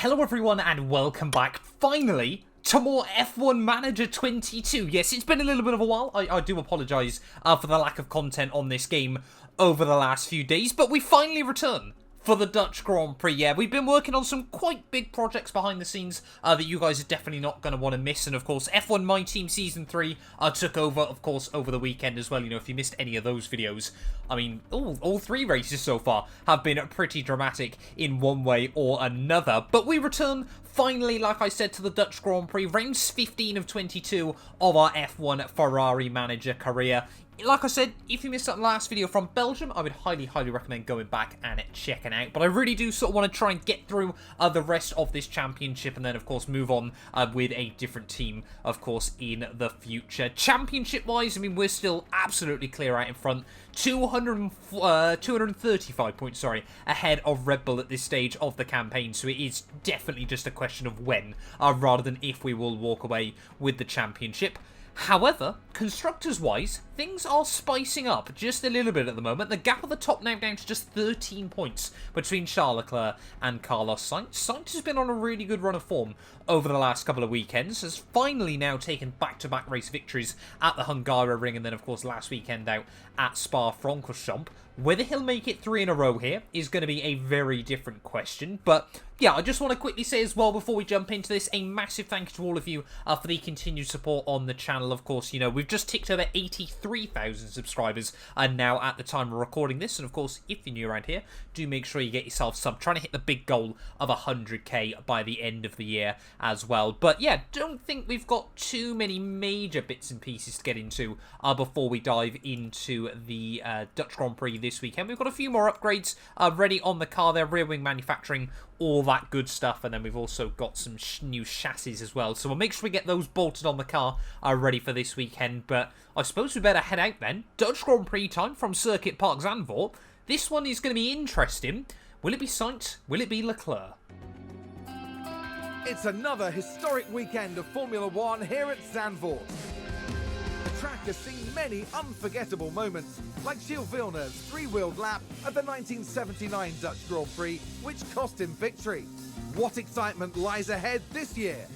Hello everyone and welcome back, finally, to more F1 Manager 22. Yes, it's been a little bit of a while. I do apologise for the lack of content on this game over the last few days, but we finally return for the Dutch Grand Prix. Yeah, we've been working on some quite big projects behind the scenes that you guys are definitely not going to want to miss. And of course, F1 My Team Season 3 took over, of course, over the weekend as well. You know, if you missed any of those videos, I mean, all three races so far have been pretty dramatic in one way or another. But we return finally, like I said, to the Dutch Grand Prix, rounds 15 of 22 of our F1 Ferrari Manager career. Like I said, if you missed that last video from Belgium, I would highly recommend going back and checking out. But I really do sort of want to try and get through the rest of this championship and then, of course, move on with a different team, of course, in the future. Championship-wise, I mean, we're still absolutely clear out in front. 235 points, ahead of Red Bull at this stage of the campaign. So it is definitely just a question of when, rather than if we will walk away with the championship. However, constructors-wise, things are spicing up just a little bit at the moment. The gap at the top now down to just 13 points between Charles Leclerc and Carlos Sainz. Sainz has been on a really good run of form over the last couple of weekends, has finally now taken back-to-back race victories at the Hungaroring and then, of course, last weekend out at Spa-Francorchamps. Whether he'll make it 3 in a row here is going to be a very different question. But yeah, I just want to quickly say as well before we jump into this, a massive thank you to all of you for the continued support on the channel. Of course, you know, we've just ticked over 83,000 subscribers now at the time of recording this. And of course, if you're new around here, do make sure you get yourself subbed. Trying to hit the big goal of 100k by the end of the year as well. But yeah, don't think we've got too many major bits and pieces to get into before we dive into the Dutch Grand Prix this weekend. We've got a few more upgrades ready on the car there, rear wing manufacturing, all that good stuff, and then we've also got some new chassis as well, so we'll make sure we get those bolted on the car ready for this weekend. But I suppose we better head out then. Dutch Grand Prix time from Circuit Park Zandvoort. This one is going to be interesting. Will it be Sainz? Will it be Leclerc? It's another historic weekend of Formula One here at Zandvoort. The track has seen many unforgettable moments, like Gilles Villeneuve's three-wheeled lap at the 1979 Dutch Grand Prix, which cost him victory. What excitement lies ahead this year?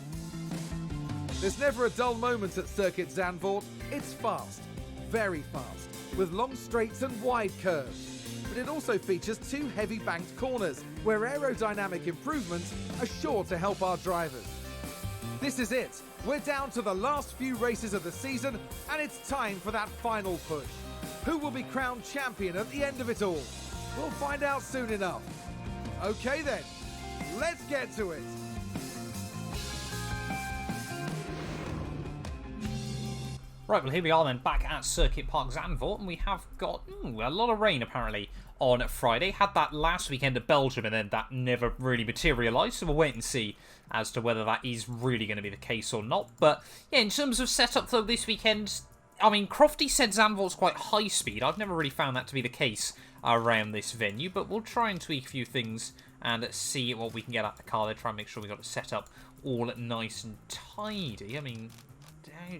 There's never a dull moment at Circuit Zandvoort. It's fast, very fast, with long straights and wide curves. But it also features 2 heavy banked corners, where aerodynamic improvements are sure to help our drivers. This is it. We're down to the last few races of the season, and it's time for that final push. Who will be crowned champion at the end of it all? We'll find out soon enough. Okay then, let's get to it. Right, well, here we are then, back at Circuit Park Zandvoort, and we have got a lot of rain, apparently, on Friday. Had that last weekend at Belgium, and then that never really materialised, so we'll wait and see as to whether that is really going to be the case or not. But, yeah, in terms of setup, though, this weekend, I mean, Crofty said Zandvoort's quite high speed. I've never really found that to be the case around this venue, but we'll try and tweak a few things and see what we can get out the car there, try and make sure we got it set up all nice and tidy. I mean,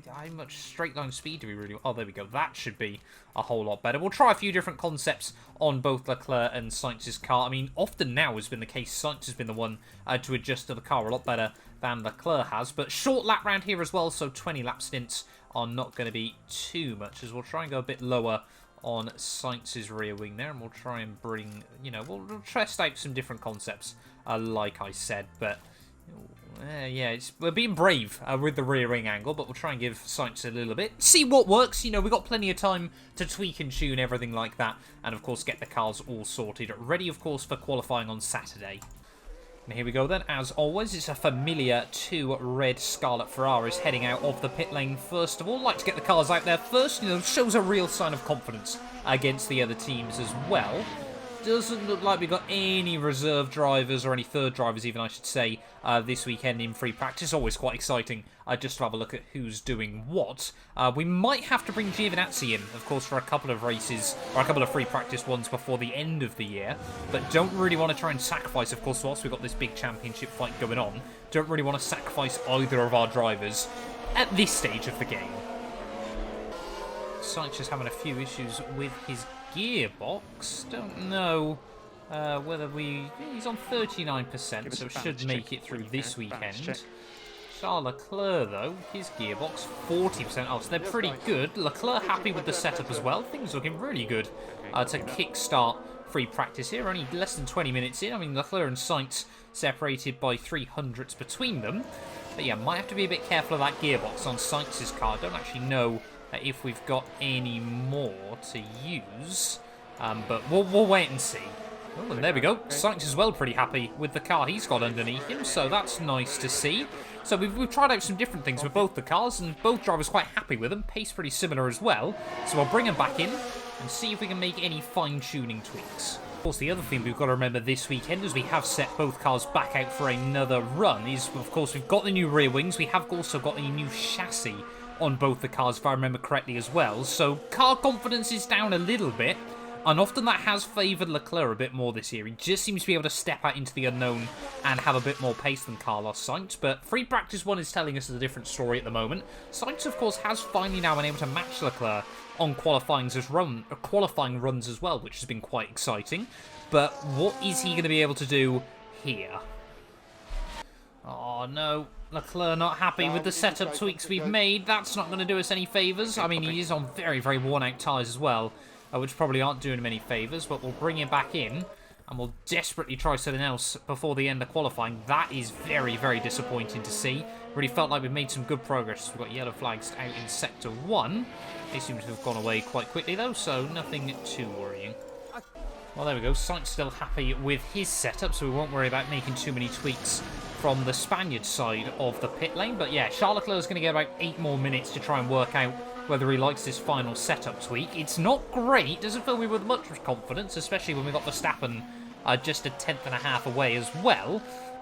how much straight line speed do we really... Oh, there we go. That should be a whole lot better. We'll try a few different concepts on both Leclerc and Sainz's car. I mean, often now has been the case. Sainz has been the one to adjust to the car a lot better than Leclerc has. But short lap round here as well, so 20 lap stints are not going to be too much, as we'll try and go a bit lower on Sainz's rear wing there, and we'll try and bring, you know, we'll test out some different concepts, like I said. But yeah, we're being brave with the rear wing angle, but we'll try and give Sainz a little bit. See what works. You know, we've got plenty of time to tweak and tune everything like that, and of course get the cars all sorted. Ready, of course, for qualifying on Saturday. And here we go then. As always, it's a familiar 2 red Scarlet Ferraris heading out of the pit lane first of all. Like to get the cars out there first. You know, shows a real sign of confidence against the other teams as well. Doesn't look like we've got any reserve drivers, or any third drivers even, I should say, this weekend in free practice. Always quite exciting just to have a look at who's doing what. We might have to bring Giovinazzi in, of course, for a couple of races, or a couple of free practice ones before the end of the year. But don't really want to try and sacrifice, of course, whilst we've got this big championship fight going on. Don't really want to sacrifice either of our drivers at this stage of the game. Sainz is having a few issues with his gearbox. Don't know He's on 39%, so should make it through this weekend. Charles Leclerc, though, his gearbox, 40% off, so they're pretty good. Leclerc happy with the setup as well. Things looking really good to kickstart free practice here. Only less than 20 minutes in. I mean, Leclerc and Sainz separated by 300ths between them. But yeah, might have to be a bit careful of that gearbox on Sainz's car. I don't actually know if we've got any more to use, but we'll wait and see. Oh, and there we go. Sainz as well pretty happy with the car he's got underneath him, so that's nice to see. So we've tried out some different things with both the cars, and both drivers quite happy with them. Pace pretty similar as well. So I'll bring them back in and see if we can make any fine-tuning tweaks. Of course, the other thing we've got to remember this weekend, as we have set both cars back out for another run, is, of course, we've got the new rear wings. We have also got a new chassis on both the cars, if I remember correctly, as well. So car confidence is down a little bit, and often that has favoured Leclerc a bit more this year. He just seems to be able to step out into the unknown and have a bit more pace than Carlos Sainz. But Free Practice 1 is telling us a different story at the moment. Sainz, of course, has finally now been able to match Leclerc on qualifying runs as well, which has been quite exciting. But what is he going to be able to do here? Oh, no. Leclerc not happy with the setup tweaks we've made. That's not going to do us any favours. I mean, he is on very, very worn-out tyres as well, which probably aren't doing him any favours, but we'll bring him back in, and we'll desperately try something else before the end of qualifying. That is very, very disappointing to see. Really felt like we've made some good progress. We've got yellow flags out in Sector 1. They seem to have gone away quite quickly, though, so nothing too worrying. Well, there we go. Sainz still happy with his setup, so we won't worry about making too many tweaks from the Spaniard side of the pit lane. But yeah, Charles Leclerc is going to get about 8 more minutes to try and work out whether he likes this final setup tweak. It's not great, doesn't fill me with much confidence, especially when we got Verstappen just a 10.5 away as well.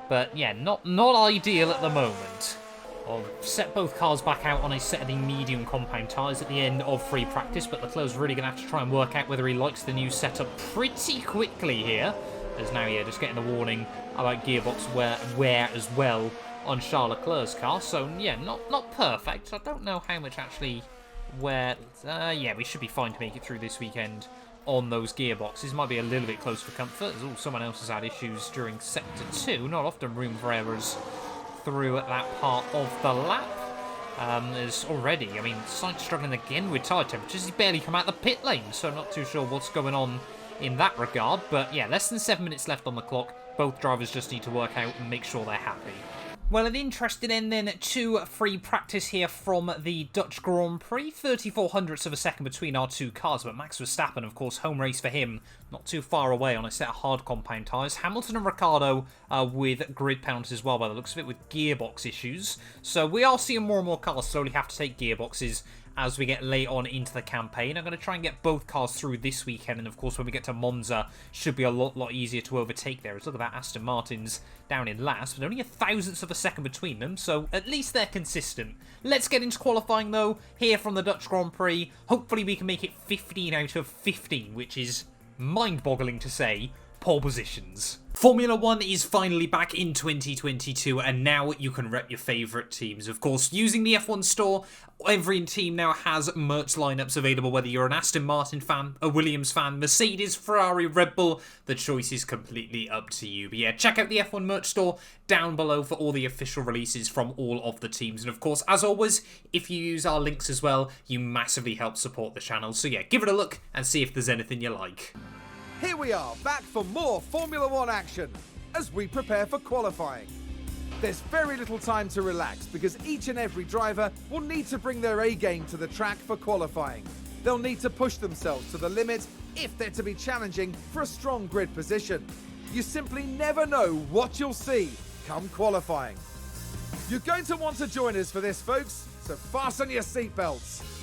But yeah, not ideal at the moment. I'll set both cars back out on a set of the medium compound tyres at the end of free practice, but Leclerc's really going to have to try and work out whether he likes the new setup pretty quickly here. As now, yeah, just getting the warning about gearbox wear as well on Charles Leclerc's car. So yeah, not perfect. I don't know how much actually wear. Yeah, we should be fine to make it through this weekend on those gearboxes. Might be a little bit close for comfort, as someone else has had issues during Sector 2. Not often room for errors through at that part of the lap. There's already, I mean, Sainz struggling again with tyre temperatures. He's barely come out the pit lane, so I'm not too sure what's going on in that regard. But yeah, less than 7 minutes left on the clock. Both drivers just need to work out and make sure they're happy. Well, an interesting end then to free practice here from the Dutch Grand Prix. 34 hundredths of a second between our two cars, but Max Verstappen, of course, home race for him, not too far away on a set of hard compound tyres. Hamilton and Ricciardo with grid penalties as well, by the looks of it, with gearbox issues. So we are seeing more and more cars slowly have to take gearboxes as we get late on into the campaign. I'm going to try and get both cars through this weekend, and of course when we get to Monza, should be a lot easier to overtake there. As look at that, Aston Martin's down in last, but only a thousandth of a second between them, so at least they're consistent. Let's get into qualifying though, here from the Dutch Grand Prix. Hopefully we can make it 15 out of 15, which is mind-boggling to say. Pole positions. Formula 1 is finally back in 2022, and now you can rep your favourite teams. Of course, using the F1 store, every team now has merch lineups available, whether you're an Aston Martin fan, a Williams fan, Mercedes, Ferrari, Red Bull, the choice is completely up to you. But yeah, check out the F1 merch store down below for all the official releases from all of the teams. And of course, as always, if you use our links as well, you massively help support the channel. So yeah, give it a look and see if there's anything you like. Here we are, back for more Formula 1 action as we prepare for qualifying. There's very little time to relax because each and every driver will need to bring their A game to the track for qualifying. They'll need to push themselves to the limit if they're to be challenging for a strong grid position. You simply never know what you'll see come qualifying. You're going to want to join us for this, folks, so fasten your seatbelts.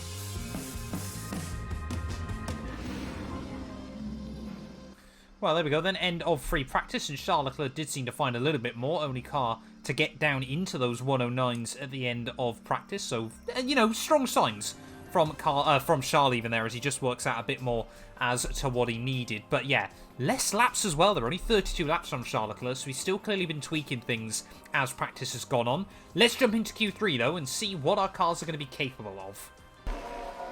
Well, there we go then, end of free practice, and Charles Leclerc did seem to find a little bit more, only car to get down into those 109s at the end of practice, so, you know, strong signs from Charles even there, as he just works out a bit more as to what he needed. But yeah, less laps as well. There are only 32 laps from Charles Leclerc, so he's still clearly been tweaking things as practice has gone on. Let's jump into Q3 though and see what our cars are going to be capable of.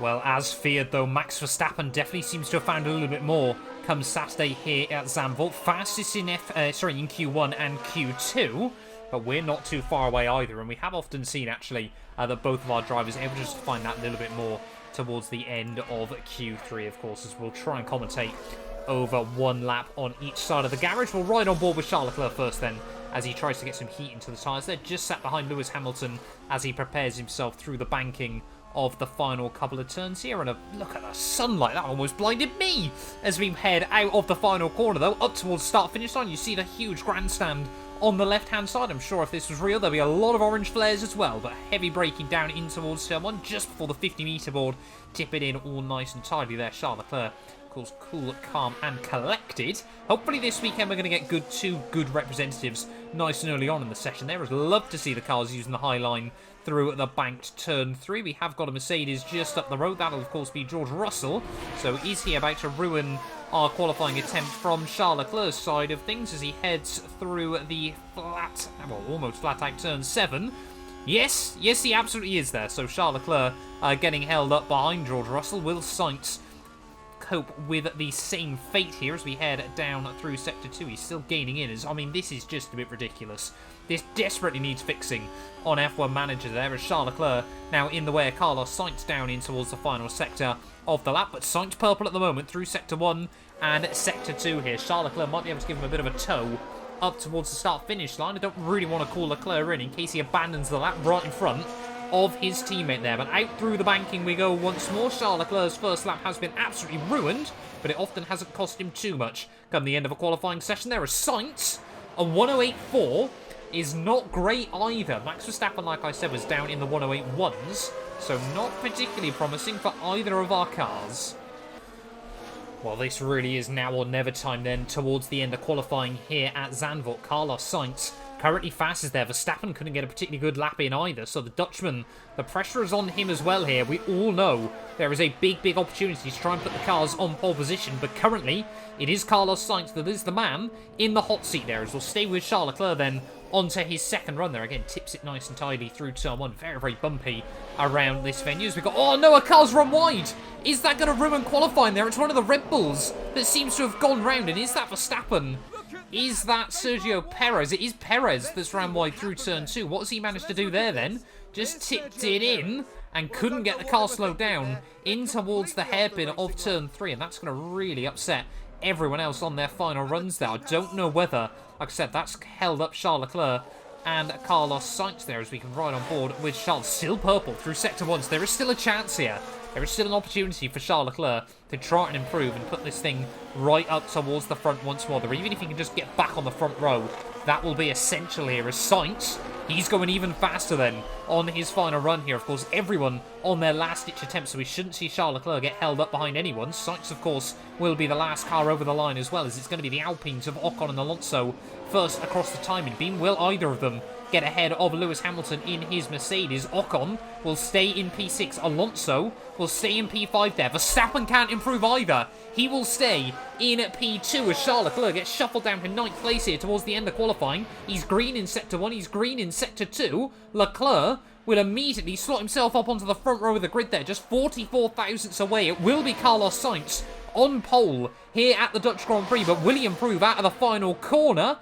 Well, as feared though, Max Verstappen definitely seems to have found a little bit more come Saturday here at Zandvoort. Fastest in in Q1 and Q2, but we're not too far away either. And we have often seen actually that both of our drivers are able just to find that little bit more towards the end of Q3, of course, as we'll try and commentate over one lap on each side of the garage. We'll ride on board with Charles Leclerc first then, as he tries to get some heat into the tyres. They're just sat behind Lewis Hamilton as he prepares himself through the banking of the final couple of turns here. And a look at the sunlight, that almost blinded me as we head out of the final corner though, up towards start-finish line. You see the huge grandstand on the left-hand side. I'm sure if this was real, there'd be a lot of orange flares as well, but heavy braking down in towards turn 1 just before the 50-metre board. Tip it in all nice and tidy there. Charles Leclerc, of course, cool, calm and collected. Hopefully this weekend we're going to get two good representatives nice and early on in the session there. I'd love to see the cars using the high line through the banked turn 3. We have got a Mercedes just up the road. That'll of course be George Russell. So is he about to ruin our qualifying attempt from Charles Leclerc's side of things as he heads through the flat, well, almost flat out turn 7? Yes, he absolutely is there. So Charles Leclerc getting held up behind George Russell. Will Sainz cope with the same fate here as we head down through Sector 2? He's still gaining in. I mean, this is just a bit ridiculous. This desperately needs fixing on F1 Manager there, as Charles Leclerc now in the way of Carlos Sainz down in towards the final sector of the lap. But Sainz purple at the moment through Sector 1 and Sector 2 here. Charles Leclerc might be able to give him a bit of a tow up towards the start-finish line. I don't really want to call Leclerc in case he abandons the lap right in front of his teammate there. But out through the banking we go once more. Charles Leclerc's first lap has been absolutely ruined, but it often hasn't cost him too much come the end of a qualifying session. There is Sainz, a 108.4 is not great either. Max Verstappen, like I said, was down in the 108.1s, so not particularly promising for either of our cars. Well, this really is now or never time then towards the end of qualifying here at Zandvoort. Carlos Sainz currently fastest there. Verstappen couldn't get a particularly good lap in either, so the Dutchman, the pressure is on him as well here. We all know there is a big opportunity to try and put the cars on pole position, but currently it is Carlos Sainz that is the man in the hot seat there, as we'll stay with Charles Leclerc then onto his second run there. Again, tips it nice and tidy through turn 1. Very bumpy around this venue as we got, oh no, a car's run wide. Is that going to ruin qualifying there? It's one of the Red Bulls that seems to have gone round, and is that Verstappen? Is that Sergio Perez? It is Perez that's ran wide through turn 2. What has he managed to do there then? Just tipped it in and couldn't get the car slowed down in towards the hairpin of turn 3, and that's going to really upset everyone else on their final runs there. I don't know whether, like I said, that's held up Charles Leclerc and Carlos Sainz there as we can ride on board with Charles. Still purple through Sector 1, so there is still a chance here. There is still an opportunity for Charles Leclerc to try and improve and put this thing right up towards the front once more. Or even if he can just get back on the front row, that will be essential here as Sainz, he's going even faster then on his final run here. Of course, everyone on their last-ditch attempt, so we shouldn't see Charles Leclerc get held up behind anyone. Sainz, of course, will be the last car over the line as well, as it's going to be the Alpines of Ocon and Alonso first across the timing beam. Will either of them get ahead of Lewis Hamilton in his Mercedes? Ocon will stay in P6. Alonso will stay in P5 there. Verstappen can't improve either. He will stay in P2 as Charles Leclerc gets shuffled down to 9th place here towards the end of qualifying. He's green in Sector 1. He's green in Sector 2. Leclerc will immediately slot himself up onto the front row of the grid there, just 44 thousandths away. It will be Carlos Sainz on pole here at the Dutch Grand Prix, but will he improve out of the final corner?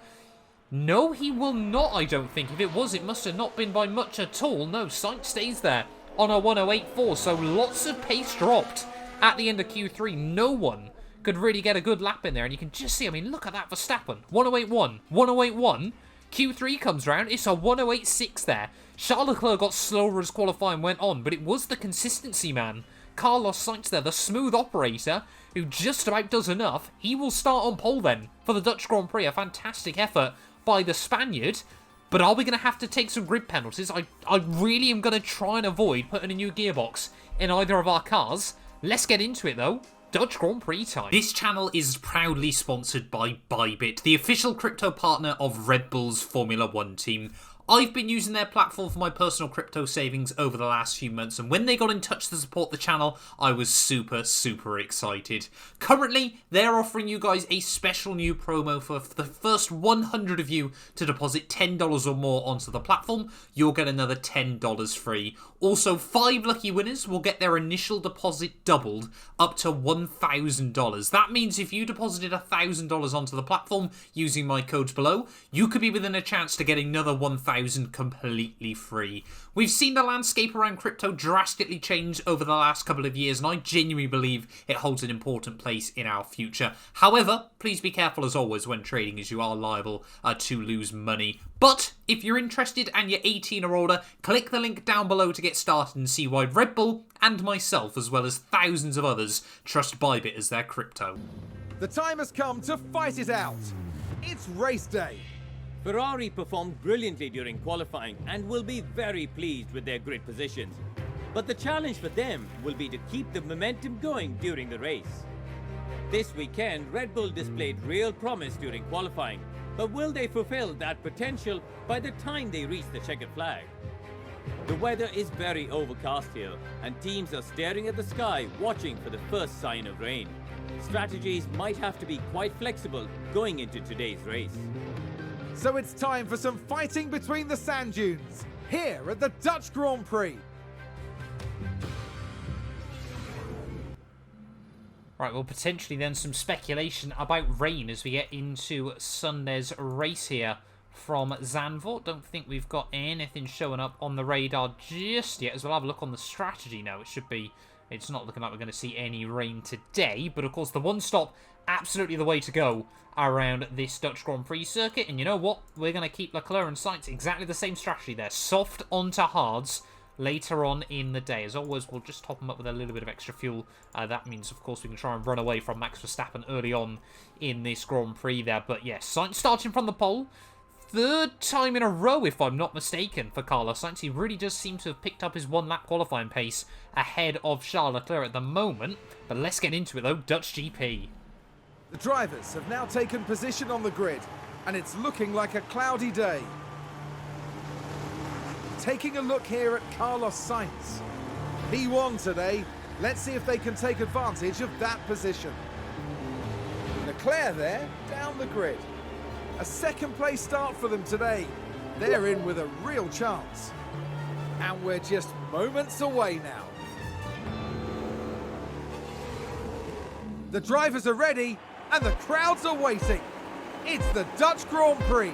No, he will not, I don't think. If it was, it must have not been by much at all. No, Sainz stays there on a 108.4, so lots of pace dropped at the end of Q3. No one could really get a good lap in there, and you can just see, I mean, look at that Verstappen. 108.1, 108.1. Q3 comes round, it's a 108.6 there. Charles Leclerc got slower as qualifying went on, but it was the consistency man, Carlos Sainz there, the smooth operator, who just about does enough. He will start on pole then for the Dutch Grand Prix. A fantastic effort by the Spaniard, but are we going to have to take some grid penalties? I really am going to try and avoid putting a new gearbox in either of our cars. Let's get into it though. Dutch Grand Prix time. This channel is proudly sponsored by Bybit, the official crypto partner of Red Bull's Formula 1 team. I've been using their platform for my personal crypto savings over the last few months, and when they got in touch to support the channel, I was super excited. Currently, they're offering you guys a special new promo for the first 100 of you to deposit $10 or more onto the platform. You'll get another $10 free. Also, 5 lucky winners will get their initial deposit doubled up to $1,000. That means if you deposited $1,000 onto the platform using my codes below, you could be within a chance to get another $1,000 completely free. We've seen the landscape around crypto drastically change over the last couple of years, and I genuinely believe it holds an important place in our future. However, please be careful as always when trading, as you are liable to lose money. But if you're interested and you're 18 or older, click the link down below to get started and see why Red Bull and myself, as well as thousands of others, trust Bybit as their crypto. The time has come to fight it out. It's race day. Ferrari performed brilliantly during qualifying and will be very pleased with their grid positions. But the challenge for them will be to keep the momentum going during the race. This weekend, Red Bull displayed real promise during qualifying, but will they fulfill that potential by the time they reach the checkered flag? The weather is very overcast here, and teams are staring at the sky watching for the first sign of rain. Strategies might have to be quite flexible going into today's race. So it's time for some fighting between the sand dunes, here at the Dutch Grand Prix. Right, well, potentially then some speculation about rain as we get into Sunday's race here from Zandvoort. Don't think we've got anything showing up on the radar just yet, as we'll have a look on the strategy now. It's not looking like we're going to see any rain today, but of course the one stop, absolutely the way to go around this Dutch Grand Prix circuit. And you know what? We're going to keep Leclerc and Sainz exactly the same strategy there. Soft onto hards later on in the day. As always, we'll just top them up with a little bit of extra fuel. That means, of course, we can try and run away from Max Verstappen early on in this Grand Prix there. But yes, Sainz starting from the pole. Third time in a row, if I'm not mistaken, for Carlos Sainz. He really does seem to have picked up his one-lap qualifying pace ahead of Charles Leclerc at the moment. But let's get into it, though. Dutch GP. The drivers have now taken position on the grid, and it's looking like a cloudy day. Taking a look here at Carlos Sainz. He won today. Let's see if they can take advantage of that position. Leclerc there, down the grid. A second place start for them today. They're in with a real chance. And we're just moments away now. The drivers are ready and the crowds are waiting. It's the Dutch Grand Prix.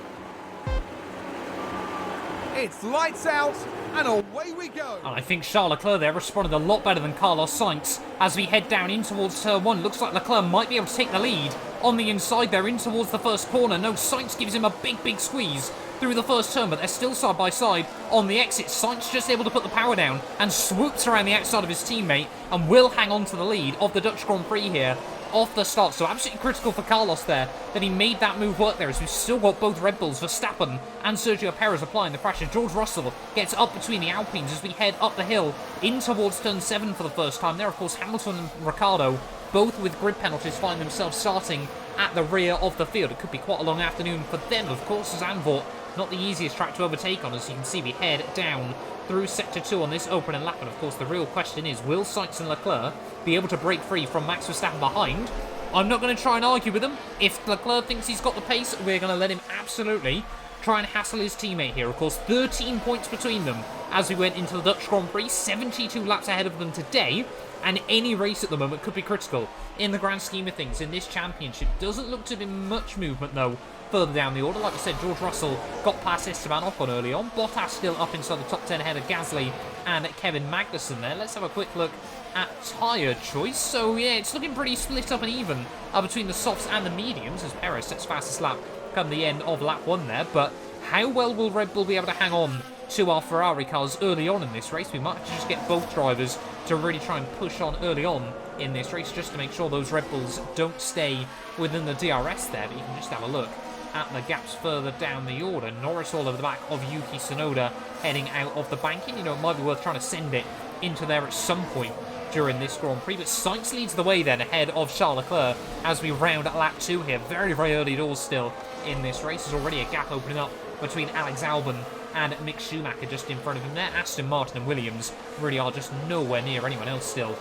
It's lights out and away we go. And I think Charles Leclerc there responded a lot better than Carlos Sainz as we head down in towards turn 1. Looks like Leclerc might be able to take the lead on the inside there in towards the first corner. No, Sainz gives him a big squeeze through the first turn, but they're still side by side on the exit. Sainz just able to put the power down and swoops around the outside of his teammate and will hang on to the lead of the Dutch Grand Prix here off the start. So absolutely critical for Carlos there that he made that move work there, as we've still got both Red Bulls, Verstappen and Sergio Perez applying the pressure. George Russell gets up between the Alpines as we head up the hill in towards turn 7 for the first time. There, of course, Hamilton and Ricciardo, both with grid penalties, find themselves starting at the rear of the field. It could be quite a long afternoon for them, of course, as Zandvoort, not the easiest track to overtake on. As you can see, we head down through Sector 2 on this opening lap. And of course, the real question is, will Sainz and Leclerc be able to break free from Max Verstappen behind? I'm not going to try and argue with him. If Leclerc thinks he's got the pace, we're going to let him absolutely try and hassle his teammate here. Of course, 13 points between them as we went into the Dutch Grand Prix, 72 laps ahead of them today, and any race at the moment could be critical in the grand scheme of things in this championship. Doesn't look to be much movement, though, further down the order. Like I said, George Russell got past Esteban Ocon early on. Bottas still up inside the top 10 ahead of Gasly and Kevin Magnussen there. Let's have a quick look at tyre choice. So yeah, it's looking pretty split up and even between the softs and the mediums, as Perez sets fastest lap come the end of lap 1 there. But how well will Red Bull be able to hang on to our Ferrari cars early on in this race? We might just get both drivers to really try and push on early on in this race, just to make sure those Red Bulls don't stay within the DRS there. But you can just have a look at the gaps further down the order. Norris all over the back of Yuki Tsunoda heading out of the banking. You know, it might be worth trying to send it into there at some point during this Grand Prix. But Sainz leads the way then ahead of Charles Leclerc as we round at lap 2 here. Very early doors still in this race. There's already a gap opening up between Alex Albon and Mick Schumacher just in front of him there. Aston Martin and Williams really are just nowhere near anyone else still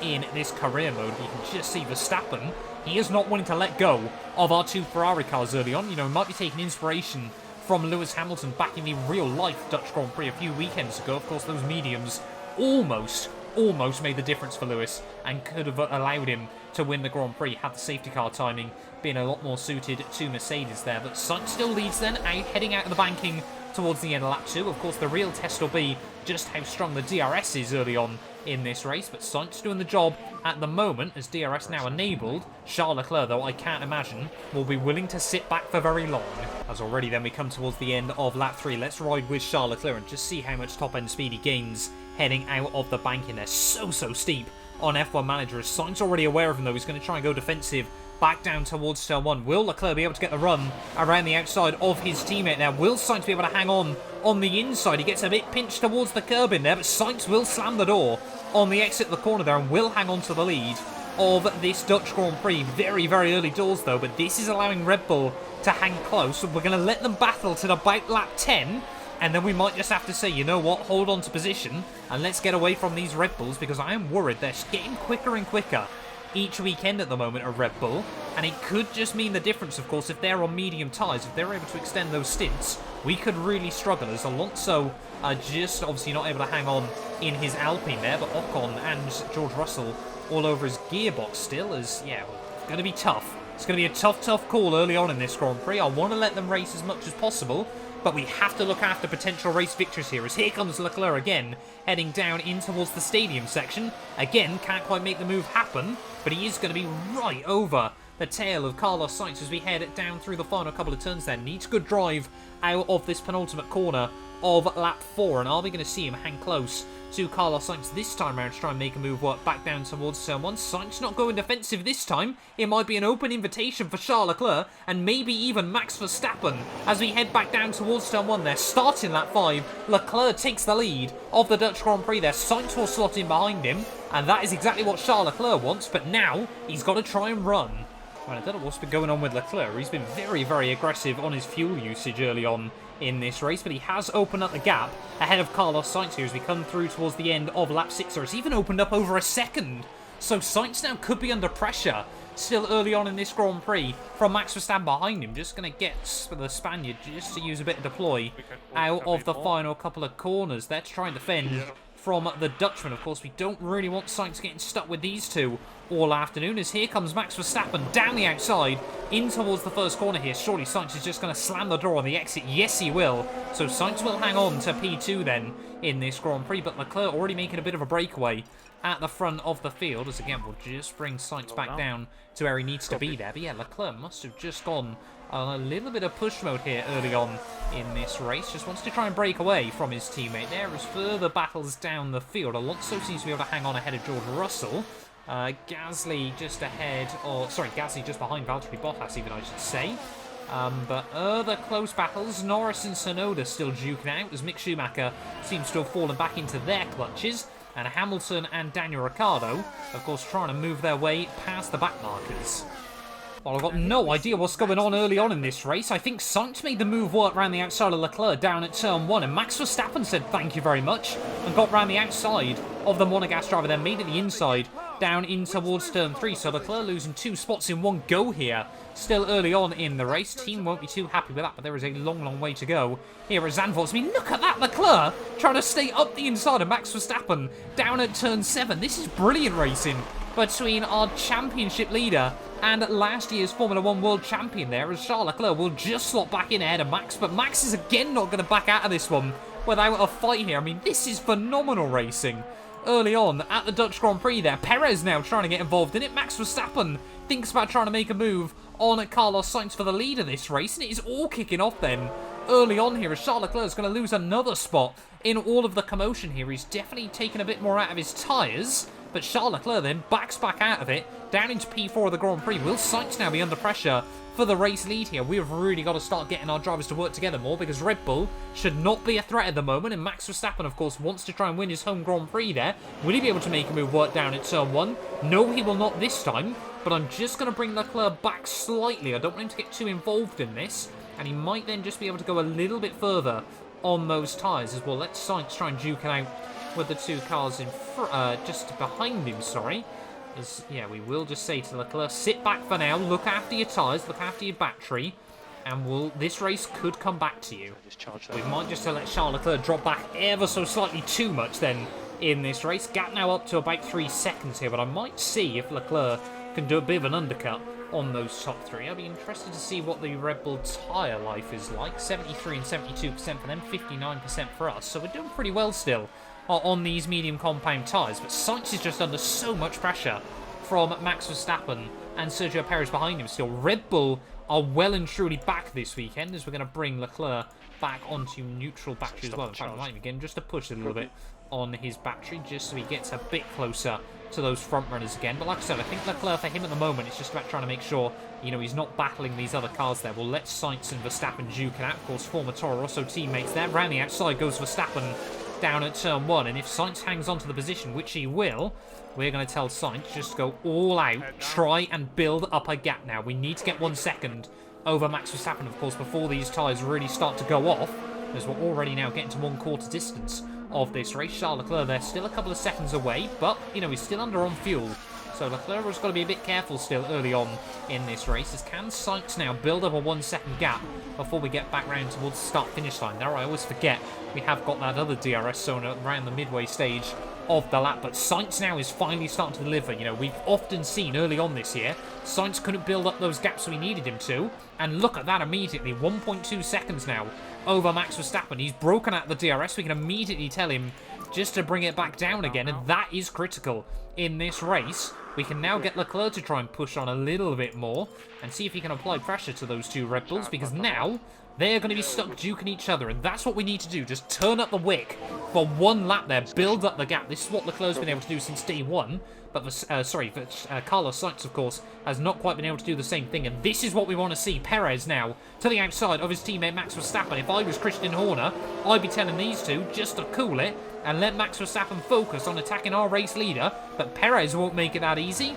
in this career mode. You can just see Verstappen, he is not wanting to let go of our 2 Ferrari cars early on. You know, he might be taking inspiration from Lewis Hamilton back in the real-life Dutch Grand Prix a few weekends ago. Of course, those mediums almost made the difference for Lewis and could have allowed him to win the Grand Prix had the safety car timing been a lot more suited to Mercedes there. But Sainz still leads then, heading out of the banking towards the end of lap 2. Of course, the real test will be just how strong the DRS is early on in this race, but Sainz doing the job at the moment as DRS now enabled. Charles Leclerc, though, I can't imagine will be willing to sit back for very long. As already then we come towards the end of lap 3. Let's ride with Charles Leclerc and just see how much top-end speed he gains heading out of the banking there. So steep on F1 Manager. As Sainz already aware of him, though, he's going to try and go defensive back down towards turn 1. Will Leclerc be able to get the run around the outside of his teammate there? Will Sainz be able to hang on the inside? He gets a bit pinched towards the curb in there, but Sainz will slam the door on the exit of the corner there and will hang on to the lead of this Dutch Grand Prix. Very early doors, though, but this is allowing Red Bull to hang close. So we're going to let them battle till about lap 10, and then we might just have to say, you know what, hold on to position and let's get away from these Red Bulls, because I am worried they're getting quicker and quicker each weekend at the moment of Red Bull, and it could just mean the difference, of course, if they're on medium tyres. If they're able to extend those stints, we could really struggle, as Alonso are just obviously not able to hang on in his Alpine there, but Ocon and George Russell all over his gearbox still, as, yeah, it's going to be tough. It's going to be a tough call early on in this Grand Prix. I want to let them race as much as possible, but we have to look after potential race victories here, as here comes Leclerc again, heading down in towards the stadium section. Again, can't quite make the move happen, but he is going to be right over the tail of Carlos Sainz as we head down through the final couple of turns there. Needs a good drive out of this penultimate corner of lap 4, and are we going to see him hang close to Carlos Sainz this time around to try and make a move work back down towards turn 1? Sainz not going defensive this time. It might be an open invitation for Charles Leclerc and maybe even Max Verstappen as we head back down towards turn 1 there. Starting lap 5, Leclerc takes the lead of the Dutch Grand Prix there. Sainz will slot in behind him, and that is exactly what Charles Leclerc wants, but now he's got to try and run. Well, I don't know what's been going on with Leclerc. He's been very aggressive on his fuel usage early on in this race, but he has opened up the gap ahead of Carlos Sainz here as we come through towards the end of lap 6, or it's even opened up over a second. So Sainz now could be under pressure still early on in this Grand Prix from Max Verstappen behind him. Just going to get the Spaniard just to use a bit of deploy out of the final couple of corners there to try and defend from the Dutchman. Of course, we don't really want Sainz getting stuck with these two all afternoon, as here comes Max Verstappen down the outside in towards the first corner here. Surely Sainz is just going to slam the door on the exit. Yes, he will. So Sainz will hang on to P2 then in this Grand Prix, but Leclerc already making a bit of a breakaway at the front of the field, as again we'll just bring Sainz back down to where he needs to be there. But yeah, Leclerc must have just gone on a little bit of push mode here early on in this race. Just wants to try and break away from his teammate there as further battles down the field. Alonso seems to be able to hang on ahead of George Russell. Gasly just ahead, or sorry, Gasly just behind Valtteri Bottas even, I should say. But other close battles, Norris and Tsunoda still duking out as Mick Schumacher seems to have fallen back into their clutches. And Hamilton and Daniel Ricciardo, of course, trying to move their way past the back markers. Well, I've got no idea what's going on early on in this race. I think Sainz made the move work around the outside of Leclerc down at turn 1, and Max Verstappen said thank you very much and got round the outside of the Monegasque driver, then made it the inside down in towards turn 3. So Leclerc losing 2 spots in one go here. Still early on in the race. Team won't be too happy with that, but there is a long way to go here at Zandvoort. I mean, look at that, Leclerc trying to stay up the inside of Max Verstappen down at turn 7. This is brilliant racing between our championship leader and last year's Formula 1 world champion there, as Charles Leclerc will just slot back in ahead of Max, but Max is again not going to back out of this one without a fight here. I mean, this is phenomenal racing early on at the Dutch Grand Prix there. Perez now trying to get involved in it. Max Verstappen thinks about trying to make a move on Carlos Sainz for the lead of this race, and it is all kicking off then early on here as Charles Leclerc is going to lose another spot in all of the commotion here. He's definitely taken a bit more out of his tyres, but Charles Leclerc then backs back out of it down into P4 of the Grand Prix. Will Sainz now be under pressure for the race lead here? We've really got to start getting our drivers to work together more, because Red Bull should not be a threat at the moment, and Max Verstappen, of course, wants to try and win his home Grand Prix there. Will he be able to make a move work down at turn 1? No, he will not this time, but I'm just going to bring Leclerc back slightly. I don't want him to get too involved in this, and he might then just be able to go a little bit further on those tyres as well. Let's Sainz try and duke it out with the two cars in just behind him, sorry. As, yeah, we will just say to Leclerc, sit back for now, look after your tyres, look after your battery, and this race could come back to you. We might just let Charles Leclerc drop back ever so slightly too much then in this race. Gap now up to about 3 seconds here, but I might see if Leclerc can do a bit of an undercut on those top three. I'll be interested to see what the Red Bull tyre life is like. 73 and 72% for them, 59% for us, so we're doing pretty well still on these medium compound tyres, but Sainz is just under so much pressure from Max Verstappen and Sergio Perez behind him still. Red Bull are well and truly back this weekend as we're going to bring Leclerc back onto neutral battery as well. In fact, I might again just to push a little bit on his battery just so he gets a bit closer to those front runners again. But like I said, I think Leclerc for him at the moment it's just about trying to make sure, you know, he's not battling these other cars there. We'll let Sainz and Verstappen duke it out. Of course, former Toro Rosso teammates there. Round the outside goes Verstappen down at turn 1, and if Sainz hangs on to the position, which he will, we're going to tell Sainz just to go all out, try and build up a gap now. We need to get 1 second over Max Verstappen, of course, before these tyres really start to go off, as we're already now getting to 1/4 distance of this race. Charles Leclerc there still a couple of seconds away, but, you know, he's still under on fuel. So Leclerc has got to be a bit careful still early on in this race. As can Sainz now build up a 1 second gap before we get back round towards the start-finish line. There, I always forget we have got that other DRS zone around the midway stage of the lap, but Sainz now is finally starting to deliver. You know, we've often seen early on this year, Sainz couldn't build up those gaps we needed him to, and look at that immediately, 1.2 seconds now over Max Verstappen. He's broken out the DRS, we can immediately tell him just to bring it back down again, and that is critical in this race. We can now get Leclerc to try and push on a little bit more and see if he can apply pressure to those two Red Bulls, because now they're going to be stuck duking each other, and that's what we need to do. Just turn up the wick for 1 lap there, build up the gap. This is what Leclerc's been able to do since day 1, but Carlos Sainz, of course, has not quite been able to do the same thing, and this is what we want to see. Perez now to the outside of his teammate Max Verstappen. If I was Christian Horner, I'd be telling these two just to cool it and let Max Verstappen focus on attacking our race leader, but Perez won't make it that easy.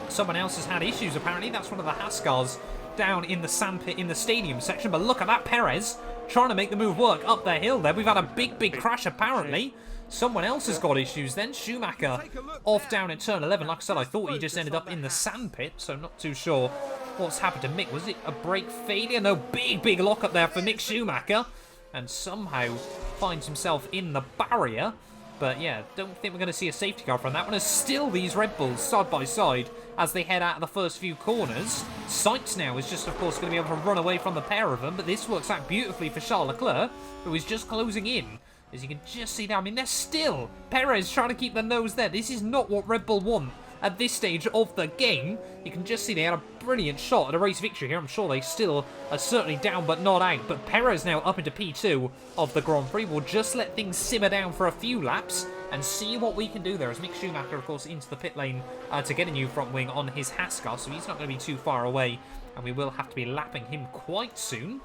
Someone else has had issues, apparently. That's one of the Haas cars down in the sandpit in the stadium section, but look at that, Perez trying to make the move work up the hill there. We've had a big crash, apparently. Someone else has got issues then. Schumacher off down at turn 11. Like I said, I thought he just ended up in the sandpit, so not too sure what's happened to Mick. Was it a brake failure? No, big lock up there for Mick Schumacher, and somehow finds himself in the barrier. But yeah, don't think we're going to see a safety car from that one, as still these Red Bulls side by side as they head out of the first few corners. Sainz now is just, of course, going to be able to run away from the pair of them, but this works out beautifully for Charles Leclerc, who is just closing in. As you can just see there, I mean, they're still Perez trying to keep the nose there. This is not what Red Bull want at this stage of the game. You can just see they had a brilliant shot at a race victory here. I'm sure they still are certainly down but not out. But Perez now up into P2 of the Grand Prix. We'll just let things simmer down for a few laps and see what we can do there. As Mick Schumacher, of course, into the pit lane to get a new front wing on his Haas car, so he's not going to be too far away, and we will have to be lapping him quite soon.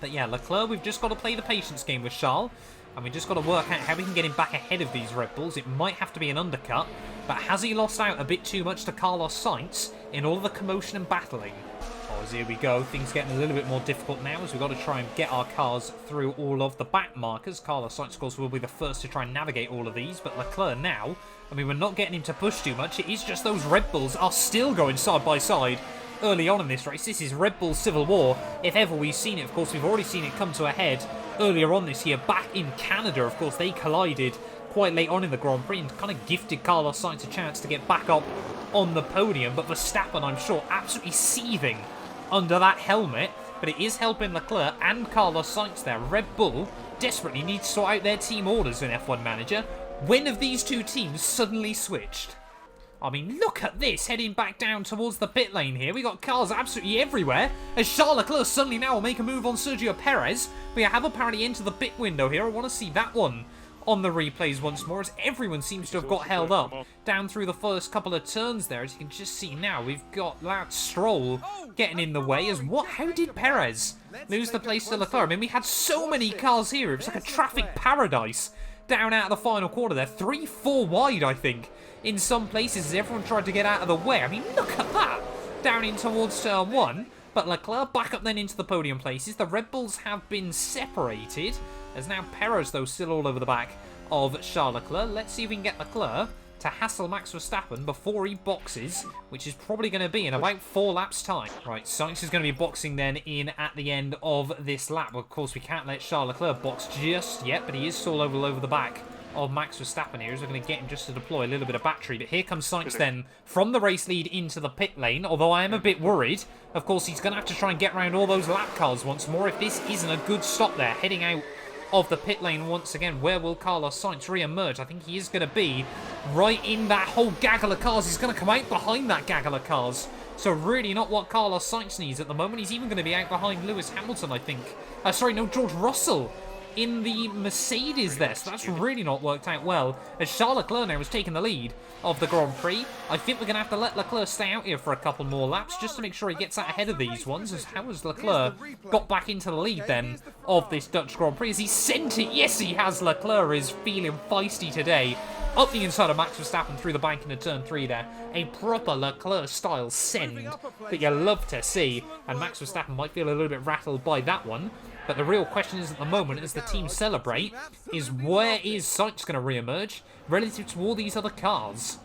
But yeah, Leclerc, we've just got to play the patience game with Charles, and we've just got to work out how we can get him back ahead of these Red Bulls. It might have to be an undercut, but has he lost out a bit too much to Carlos Sainz in all of the commotion and battling? Oh, as here we go, things getting a little bit more difficult now, as we've got to try and get our cars through all of the back markers. Carlos Sainz, of course, will be the first to try and navigate all of these, but Leclerc now, I mean, we're not getting him to push too much. It is just those Red Bulls are still going side by side early on in this race. This is Red Bull Civil War, if ever we've seen it. Of course, we've already seen it come to a head earlier on this year. Back in Canada, of course, they collided quite late on in the Grand Prix and kind of gifted Carlos Sainz a chance to get back up on the podium. But Verstappen, I'm sure, absolutely seething under that helmet. But it is helping Leclerc and Carlos Sainz there. Red Bull desperately needs to sort out their team orders in F1 Manager. When have these two teams suddenly switched? I mean, look at this, heading back down towards the pit lane here. We got cars absolutely everywhere, as Charles Leclerc suddenly now will make a move on Sergio Perez. We have apparently entered the pit window here. I want to see that one on the replays once more, as everyone seems to have got held up down through the first couple of turns there. As you can just see now, we've got that Stroll getting in the way. As what? How did Perez lose the place to Leclerc? I mean, we had so many cars here. It was like a traffic paradise down out of the final quarter there. 3-4 wide, I think, in some places, as everyone tried to get out of the way. I mean, look at that, down in towards turn 1. But Leclerc back up then into the podium places. The Red Bulls have been separated There's now Perez, though, still all over the back of Charles Leclerc. Let's see if we can get Leclerc to hassle Max Verstappen before he boxes, which is probably going to be in about 4 laps' time. Right, Sainz is going to be boxing then in at the end of this lap. Of course, we can't let Charles Leclerc box just yet, but he is still all over the back of Max Verstappen here, so we're going to get him just to deploy a little bit of battery. But here comes Sainz then from the race lead into the pit lane, although I am a bit worried. Of course, he's going to have to try and get around all those lap cars once more if this isn't a good stop there. Heading out of the pit lane once again. Where will Carlos Sainz re-emerge? I think he is going to be right in that whole gaggle of cars. He's going to come out behind that gaggle of cars. So really not what Carlos Sainz needs at the moment. He's even going to be out behind Lewis Hamilton, I think. George Russell in the Mercedes there. So that's really not worked out well, as Charles Leclerc now has taken the lead of the Grand Prix. I think we're going to have to let Leclerc stay out here for a couple more laps just to make sure he gets out ahead of these ones. As how has Leclerc got back into the lead then of this Dutch Grand Prix? Has he sent it? Yes, he has. Leclerc is feeling feisty today. Up the inside of Max Verstappen through the bank into turn 3 there. A proper Leclerc-style send that you love to see. And Max Verstappen might feel a little bit rattled by that one. But the real question is at the moment, as the team celebrate, is where is Sainz going to re-emerge relative to all these other cars?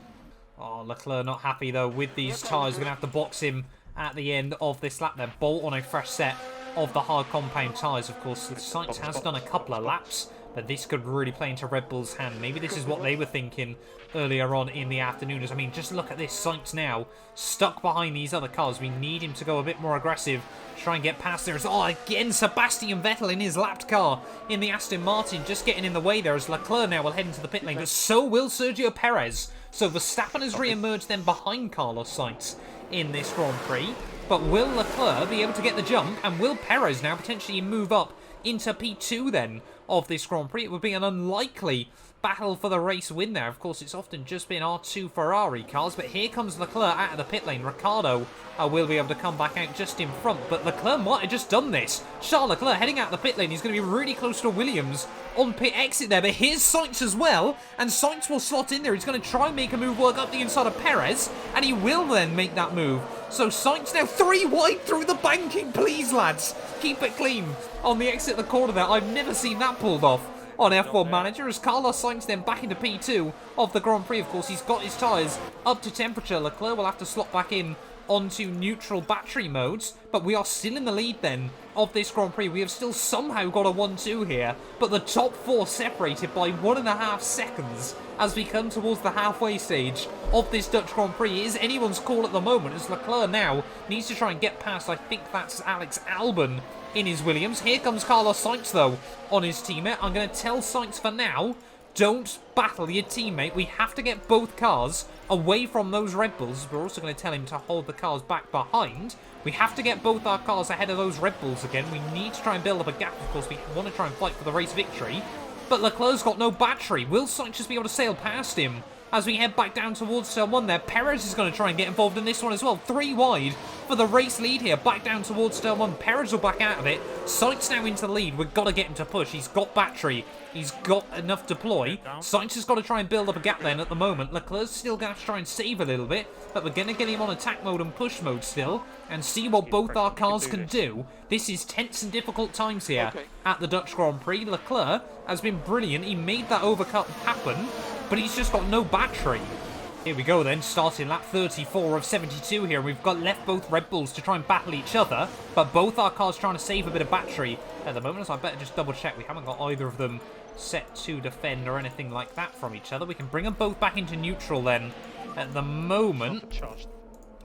Oh, Leclerc not happy, though, with these tyres. We're going to have to box him at the end of this lap then. Bolt on a fresh set of the hard compound tyres, of course. Sainz has done a couple of laps, but this could really play into Red Bull's hand. Maybe this is what they were thinking earlier on in the afternoon. I mean, just look at this. Sainz now stuck behind these other cars. We need him to go a bit more aggressive, try and get past there. Oh, again, Sebastian Vettel in his lapped car in the Aston Martin, just getting in the way there, as Leclerc now will head into the pit lane, but so will Sergio Perez. So Verstappen has re-emerged then behind Carlos Sainz in this Grand Prix. But will Leclerc be able to get the jump, and will Perez now potentially move up into P2 then of this Grand Prix? It would be an unlikely battle for the race win there. Of course, it's often just been R2 Ferrari cars, but here comes Leclerc out of the pit lane. Ricciardo will be able to come back out just in front, but Leclerc might have just done this. Charles Leclerc heading out of the pit lane. He's going to be really close to Williams on pit exit there, but here's Sainz as well, and Sainz will slot in there. He's going to try and make a move work up the inside of Perez, and he will then make that move. So Sainz now 3 wide through the banking. Please, lads, keep it clean on the exit of the corner there. I've never seen that pulled off on F1 Manager, as Carlos Sainz then back into P2 of the Grand Prix. Of course, he's got his tyres up to temperature. Leclerc will have to slot back in onto neutral battery modes, but we are still in the lead then of this Grand Prix. We have still somehow got a 1-2 here, but the top 4 separated by 1.5 seconds as we come towards the halfway stage of this Dutch Grand Prix. It is anyone's call at the moment, as Leclerc now needs to try and get past, I think that's Alex Albon in his Williams. Here comes Carlos Sainz, though, on his teammate. I'm going to tell Sainz for now, don't battle your teammate. We have to get both cars away from those Red Bulls. We're also going to tell him to hold the cars back behind. We have to get both our cars ahead of those Red Bulls again. We need to try and build up a gap. Of course, we want to try and fight for the race victory. But Leclerc's got no battery. Will Sainz just be able to sail past him as we head back down towards turn 1 there? Perez is going to try and get involved in this one as well. 3 wide for the race lead here, back down towards turn 1. Perez will back out of it. Sainz now into the lead. We've got to get him to push. He's got battery. He's got enough deploy. Sainz has got to try and build up a gap then at the moment. Leclerc's still going to have to try and save a little bit, but we're going to get him on attack mode and push mode still and see what both our cars can do. This is tense and difficult times here at the Dutch Grand Prix. Leclerc has been brilliant. He made that overcut happen, but he's just got no battery. Here we go then, starting lap 34 of 72 here. We've got left both Red Bulls to try and battle each other, but both our cars trying to save a bit of battery at the moment, so I better just double check. We haven't got either of them set to defend or anything like that from each other. We can bring them both back into neutral then at the moment.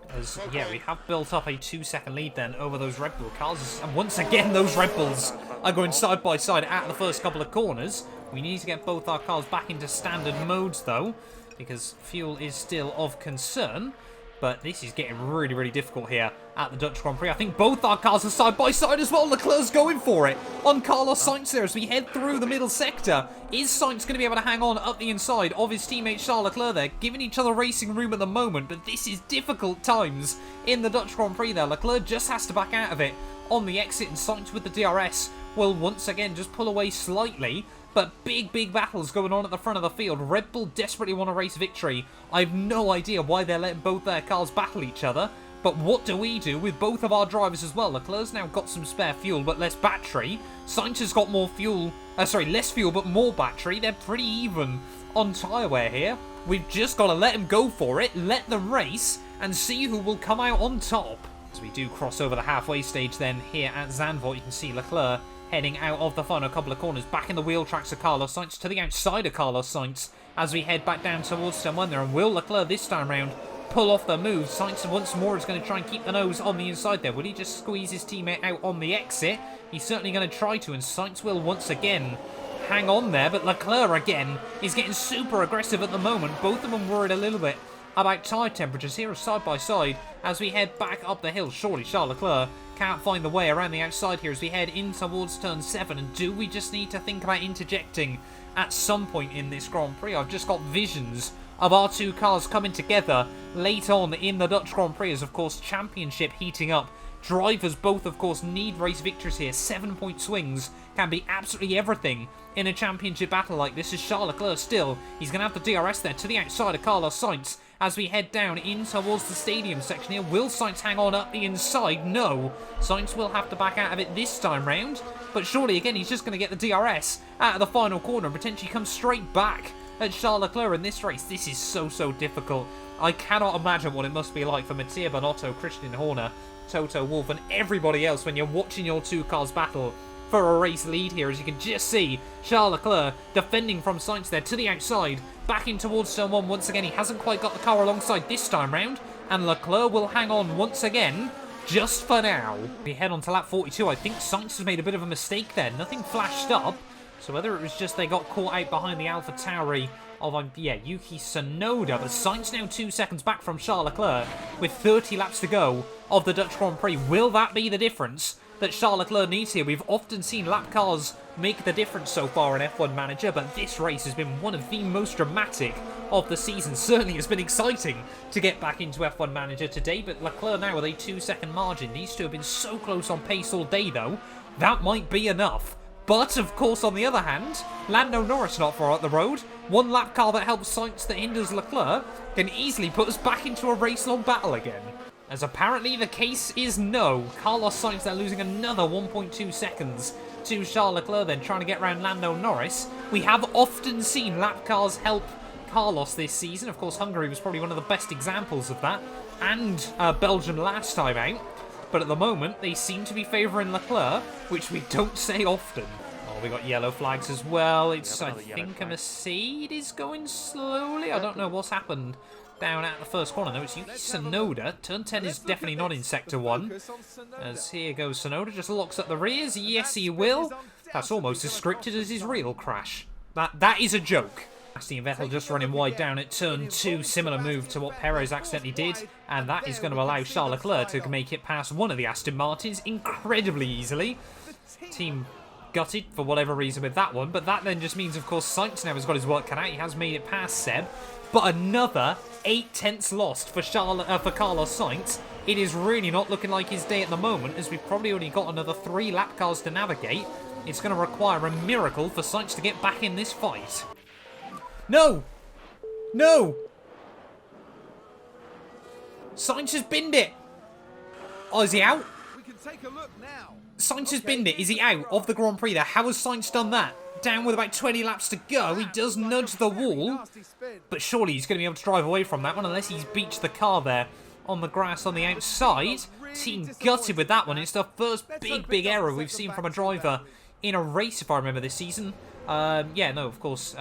As, yeah, we have built up a 2-second lead then over those Red Bull cars. And once again, those Red Bulls are going side by side at the first couple of corners. We need to get both our cars back into standard modes though, because fuel is still of concern. But this is getting really, really difficult here at the Dutch Grand Prix. I think both our cars are side by side as well. Leclerc's going for it on Carlos Sainz there as we head through the middle sector. Is Sainz going to be able to hang on up the inside of his teammate Charles Leclerc there? Giving each other racing room at the moment, but this is difficult times in the Dutch Grand Prix there. Leclerc just has to back out of it on the exit, and Sainz with the DRS will once again just pull away slightly. But big, big battles going on at the front of the field. Red Bull desperately want a race victory. I have no idea why they're letting both their cars battle each other. But what do we do with both of our drivers as well? Leclerc's now got some spare fuel, but less battery. Sainz has got more fuel Sorry, less fuel, but more battery. They're pretty even on tyre wear here. We've just got to let them go for it, let them race, and see who will come out on top. As we do cross over the halfway stage then here at Zandvoort, you can see Leclerc heading out of the final couple of corners, back in the wheel tracks of Carlos Sainz, to the outside of Carlos Sainz, as we head back down towards turn 1 there. And will Leclerc this time round pull off the move? Sainz once more is going to try and keep the nose on the inside there. Will he just squeeze his teammate out on the exit? He's certainly going to try to, and Sainz will once again hang on there, but Leclerc again is getting super aggressive at the moment. Both of them worried a little bit about tyre temperatures here side by side as we head back up the hill. Surely Charles Leclerc can't find the way around the outside here as we head in towards turn 7. And do we just need to think about interjecting at some point in this Grand Prix? I've just got visions of our two cars coming together late on in the Dutch Grand Prix as, of course, championship heating up. Drivers both, of course, need race victories here. 7-point swings can be absolutely everything in a championship battle like this. As Charles Leclerc still, he's going to have the DRS there to the outside of Carlos Sainz as we head down in towards the stadium section here. Will Sainz hang on up the inside? No. Sainz will have to back out of it this time round, but surely again he's just going to get the DRS out of the final corner and potentially come straight back at Charles Leclerc in this race. This is so difficult. I cannot imagine what it must be like for Mattia Binotto, Christian Horner, Toto Wolff and everybody else when you're watching your two cars battle for a race lead here. As you can just see Charles Leclerc defending from Sainz there to the outside, back in towards turn 1 once again. He hasn't quite got the car alongside this time round, and Leclerc will hang on once again just for now. We head on to lap 42. I think Sainz has made a bit of a mistake there. Nothing flashed up, so whether it was just they got caught out behind the AlphaTauri of Yuki Tsunoda, but Sainz now 2 seconds back from Charles Leclerc with 30 laps to go of the Dutch Grand Prix. Will that be the difference that Charles Leclerc needs here? We've often seen lap cars make the difference so far in F1 Manager, but this race has been one of the most dramatic of the season. Certainly it's been exciting to get back into F1 Manager today, but Leclerc now with a 2-second margin. These two have been so close on pace all day though, that might be enough. But, of course, on the other hand, Lando Norris not far up the road. One lap car that helps Sainz that hinders Leclerc can easily put us back into a race-long battle again. As apparently the case is no. Carlos Sainz there losing another 1.2 seconds to Charles Leclerc then trying to get around Lando Norris. We have often seen lap cars help Carlos this season. Of course, Hungary was probably one of the best examples of that. And Belgium last time out. But at the moment, they seem to be favouring Leclerc, which we don't say often. Oh, we got yellow flags as well. It's, I think, a Mercedes going slowly. I don't know what's happened down at the first corner, though. It's Yuki Tsunoda. Turn 10 is definitely not in Sector 1. As here goes Tsunoda, just locks up the rears. Yes, he will. That's almost as scripted as his real crash. That is a joke. Aston Vettel just running wide down at turn 2, similar move to what Perez accidentally did, and that is going to allow Charles Leclerc to make it past one of the Aston Martins incredibly easily. Team gutted for whatever reason with that one, but that then just means, of course, Sainz now has got his work cut out. He has made it past Seb, but another 8 tenths lost for Carlos Sainz. It is really not looking like his day at the moment, as we've probably only got another 3 lap cars to navigate. It's going to require a miracle for Sainz to get back in this fight. No! No! Sainz has binned it! Oh, is he out? We can take a look now. Sainz has binned it. Is he out of the Grand Prix there? How has Sainz done that? Down with about 20 laps to go. He does nudge the wall. But surely he's going to be able to drive away from that one unless he's beached the car there on the grass on the outside. Team gutted with that one. It's the first big error we've seen from a driver in a race, if I remember this season. Yeah, no, of course,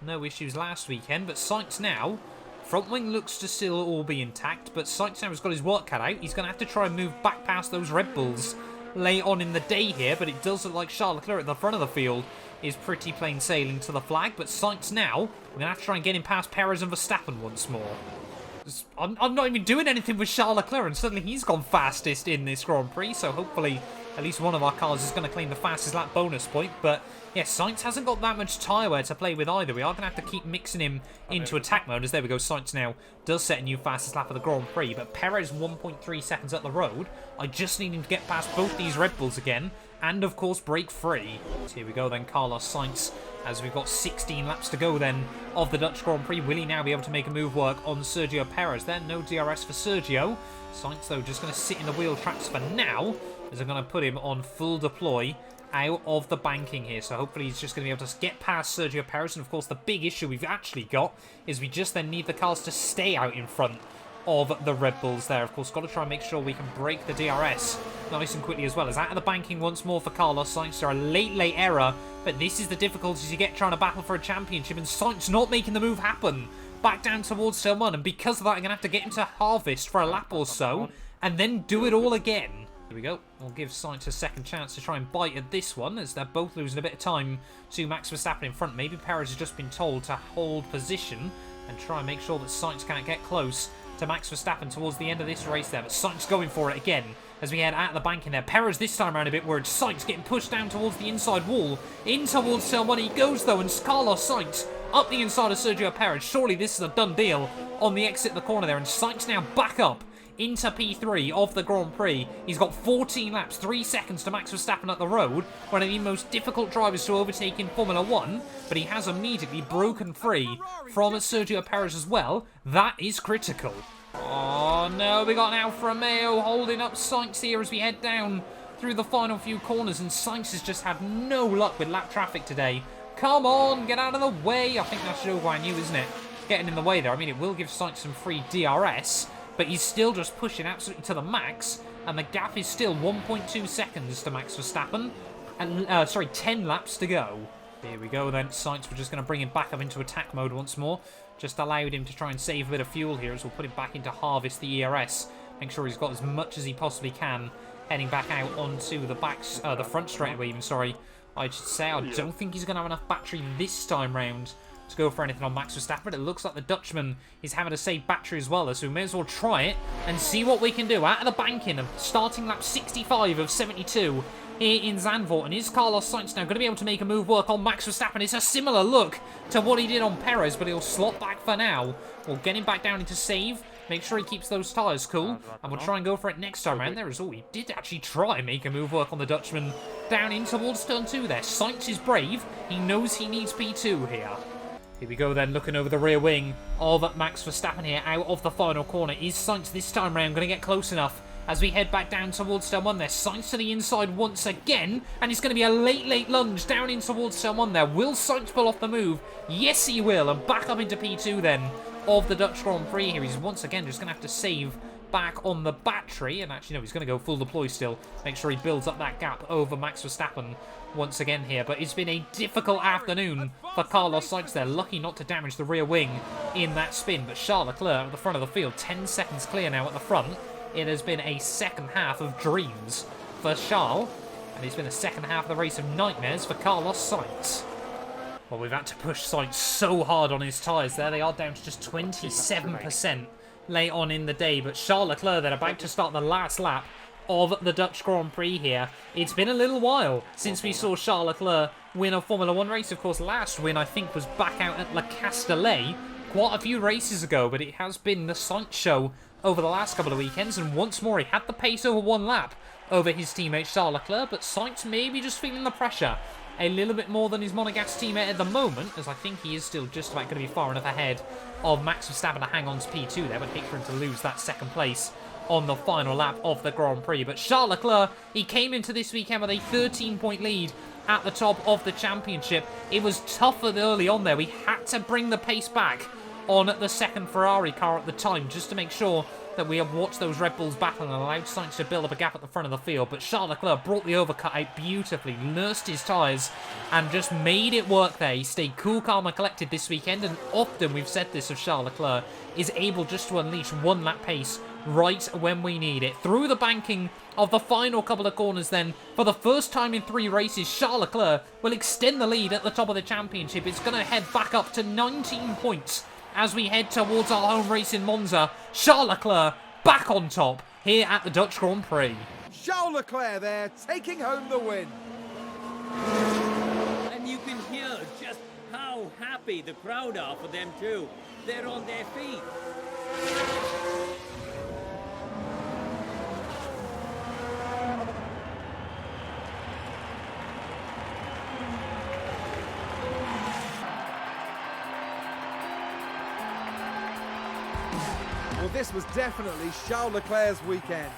no issues last weekend, but Sainz now, front wing looks to still all be intact, but Sainz now has got his work cut out. He's going to have to try and move back past those Red Bulls late on in the day here, but it does look like Charles Leclerc at the front of the field is pretty plain sailing to the flag, but Sainz now, we're going to have to try and get him past Perez and Verstappen once more. I'm not even doing anything with Charles Leclerc, and suddenly he's gone fastest in this Grand Prix, so hopefully at least one of our cars is going to claim the fastest lap bonus point. But yeah, Sainz hasn't got that much tyre wear to play with either. We are going to have to keep mixing him into attack mode, as there we go, Sainz now does set a new fastest lap of the Grand Prix, but Perez 1.3 seconds up the road. I just need him to get past both these Red Bulls again, and of course break free. So here we go then, Carlos Sainz, as we've got 16 laps to go then of the Dutch Grand Prix. Will he now be able to make a move work on Sergio Perez there? No DRS for Sergio. Sainz though just going to sit in the wheel tracks for now, as I'm going to put him on full deploy out of the banking here. So hopefully he's just going to be able to get past Sergio Perez. And of course, the big issue we've actually got is we just then need the cars to stay out in front of the Red Bulls there. Of course, got to try and make sure we can break the DRS nice and quickly as well. As out of the banking once more for Carlos Sainz. A late error, but this is the difficulties you get trying to battle for a championship, and Sainz not making the move happen. Back down towards turn 1, and because of that, I'm going to have to get him to harvest for a lap or so, and then do it all again. Here we go. We'll give Sainz a second chance to try and bite at this one, as they're both losing a bit of time to Max Verstappen in front. Maybe Perez has just been told to hold position and try and make sure that Sainz can't get close to Max Verstappen towards the end of this race there. But Sainz going for it again as we head out of the bank in there. Perez this time around a bit worried. Sainz getting pushed down towards the inside wall. In towards turn 1 he goes though, and Carlos Sainz up the inside of Sergio Perez. Surely this is a done deal on the exit of the corner there. And Sainz now back up into P3 of the Grand Prix. He's got 14 laps, 3 seconds to Max Verstappen at the road. One of the most difficult drivers to overtake in Formula 1, but he has immediately broken free from Sergio Perez as well. That is critical. Oh no, we got an Alfa Romeo holding up Sainz here as we head down through the final few corners, and Sainz has just had no luck with lap traffic today. Come on, get out of the way. I think that's Zhou Guanyu, isn't it? Getting in the way there. I mean, it will give Sainz some free DRS, but he's still just pushing absolutely to the max, and the gap is still 1.2 seconds to Max Verstappen, and 10 laps to go. Here we go then. Sainz, we're just going to bring him back up into attack mode once more. Just allowed him to try and save a bit of fuel here, as we'll put him back into harvest the ERS. Make sure he's got as much as he possibly can, heading back out onto the front straightaway even, sorry. I should say, I don't think he's going to have enough battery this time round to go for anything on Max Verstappen, but it looks like the Dutchman is having to save battery as well, so we may as well try it and see what we can do. Out of the banking, starting lap 65 of 72 here in Zandvoort, and is Carlos Sainz now going to be able to make a move work on Max Verstappen? It's a similar look to what he did on Perez, but he'll slot back for now. We'll get him back down into save, make sure he keeps those tyres cool, and we'll try and go for it next time around. There is all, he did actually try and make a move work on the Dutchman down in towards turn 2 there. Sainz is brave, he knows he needs P2 here. Here we go then, looking over the rear wing of Max Verstappen here, out of the final corner. Is Sainz this time round going to get close enough as we head back down towards turn 1 there? Sainz to the inside once again, and it's going to be a late lunge down in towards turn 1 there. Will Sainz pull off the move? Yes, he will, and back up into P2 then of the Dutch Grand Prix here. He's once again just going to have to save back on the battery, and actually no, he's going to go full deploy still. Make sure he builds up that gap over Max Verstappen once again here. But it's been a difficult afternoon for Carlos Sainz there. Lucky not to damage the rear wing in that spin, but Charles Leclerc at the front of the field, 10 seconds clear now at the front. It has been a second half of dreams for Charles, and it's been a second half of the race of nightmares for Carlos Sainz. Well, we've had to push Sainz so hard on his tyres there. They are down to just 27% late on in the day, but Charles Leclerc then about to start the last lap of the Dutch Grand Prix here. It's been a little while since we saw Charles Leclerc win a Formula 1 race. Of course, last win I think was back out at Le Castellet quite a few races ago, but it has been the Sainz show over the last couple of weekends, and once more he had the pace over 1 lap over his teammate Charles Leclerc, but Sainz maybe just feeling the pressure a little bit more than his Monegasque teammate at the moment, as I think he is still just about going to be far enough ahead of Max Verstappen to hang on to P2 there. Would hate for him to lose that second place on the final lap of the Grand Prix. But Charles Leclerc, he came into this weekend with a 13-point lead at the top of the championship. It was tougher early on there. We had to bring the pace back on the second Ferrari car at the time, just to make sure that we have watched those Red Bulls battle and allowed Sainz to build up a gap at the front of the field. But Charles Leclerc brought the overcut out beautifully, nursed his tyres, and just made it work there. He stayed cool, calm and collected this weekend, and often we've said this of Charles Leclerc, is able just to unleash 1 lap pace right when we need it. Through the banking of the final couple of corners then, for the first time in 3 races, Charles Leclerc will extend the lead at the top of the championship. It's going to head back up to 19 points as we head towards our home race in Monza. Charles Leclerc back on top here at the Dutch Grand Prix. Charles Leclerc there, taking home the win. And you can hear just how happy the crowd are for them too. They're on their feet. Well, this was definitely Charles Leclerc's weekend.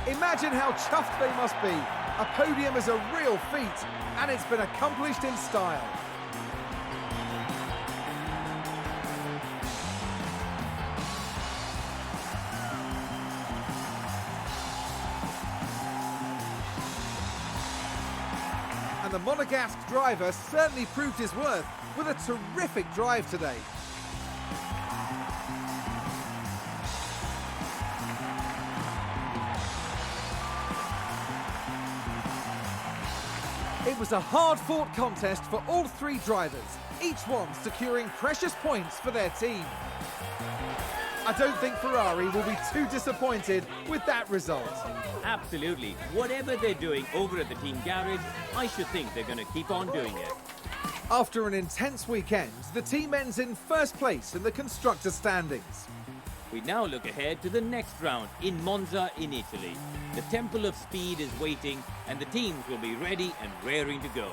Imagine how chuffed they must be. A podium is a real feat, and it's been accomplished in style. And the Monegasque driver certainly proved his worth with a terrific drive today. It was a hard-fought contest for all three drivers, each one securing precious points for their team. I don't think Ferrari will be too disappointed with that result. Absolutely. Whatever they're doing over at the team garage, I should think they're going to keep on doing it. After an intense weekend, the team ends in first place in the constructor standings. We now look ahead to the next round in Monza in Italy. The Temple of Speed is waiting and the teams will be ready and raring to go.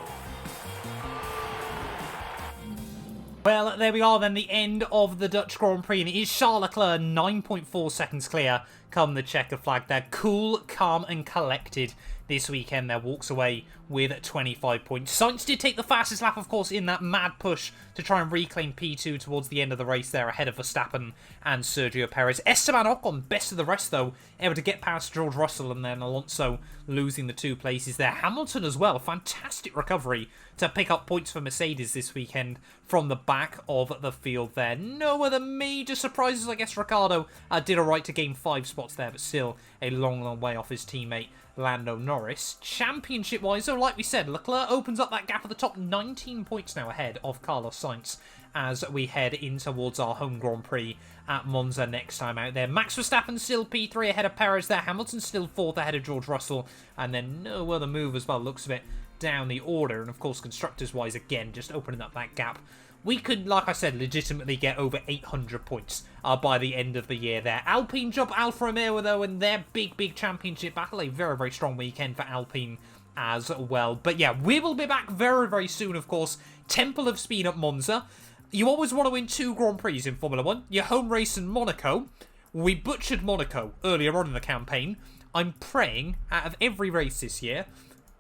Well, there we are then, the end of the Dutch Grand Prix, and it is Charles Leclerc 9.4 seconds clear come the checkered flag. They're cool, calm and collected this weekend. There walks away with 25 points. Sainz did take the fastest lap, of course, in that mad push to try and reclaim P2 towards the end of the race there, ahead of Verstappen and Sergio Perez. Esteban Ocon, best of the rest though, able to get past George Russell, and then Alonso losing the 2 places there. Hamilton as well, fantastic recovery to pick up points for Mercedes this weekend from the back of the field there. No other major surprises. I guess Ricciardo did alright to gain 5 spots there, but still a long, long way off his teammate Lando Norris. Championship-wise, though, like we said, Leclerc opens up that gap at the top, 19 points now ahead of Carlos Sainz as we head in towards our home Grand Prix at Monza next time out there. Max Verstappen still P3 ahead of Perez there. Hamilton still 4th ahead of George Russell, and then no other move as well, looks of it, down the order. And of course, constructors-wise, again, just opening up that gap. We could, like I said, legitimately get over 800 points by the end of the year there. Alpine jump Alfa Romeo, though, in their big championship battle. A very, very strong weekend for Alpine as well. But yeah, we will be back very, very soon, of course. Temple of Speed at Monza. You always want to win 2 Grand Prix in Formula 1. Your home race in Monaco. We butchered Monaco earlier on in the campaign. I'm praying, out of every race this year,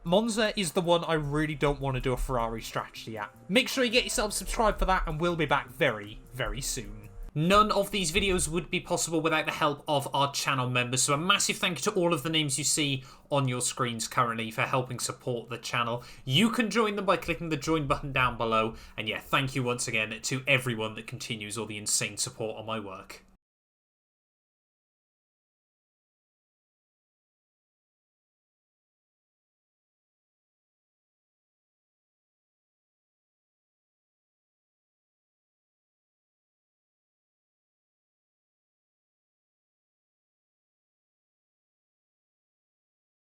Monza is the one I really don't want to do a Ferrari strategy at. Make sure you get yourself subscribed for that, and we'll be back very, very soon. None of these videos would be possible without the help of our channel members, so a massive thank you to all of the names you see on your screens currently for helping support the channel. You can join them by clicking the join button down below, and yeah, thank you once again to everyone that continues all the insane support on my work.